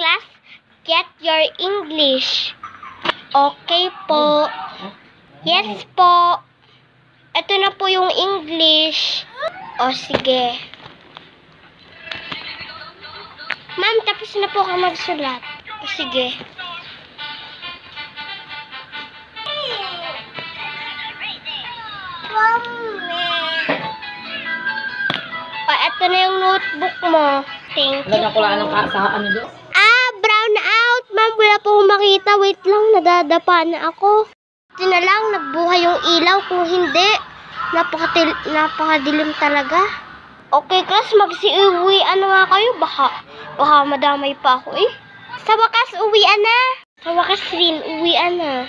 class, get your English. Okay po. Yes po. Ito na po yung English. O, sige. Ma'am, tapos na po ka magsulat. O, sige. O, ito na yung notebook mo. Thank you po. Brown out. Ma'am, wala po akong makita. Wait lang, nadadapa na ako. Ito na lang, nagbuhay yung ilaw. Kung hindi, napakadilim talaga. Okay, class, magsi-uwian na nga kayo. Baka madamay pa ako eh. Sa wakas, uwian na. Sa wakas rin, uwian na.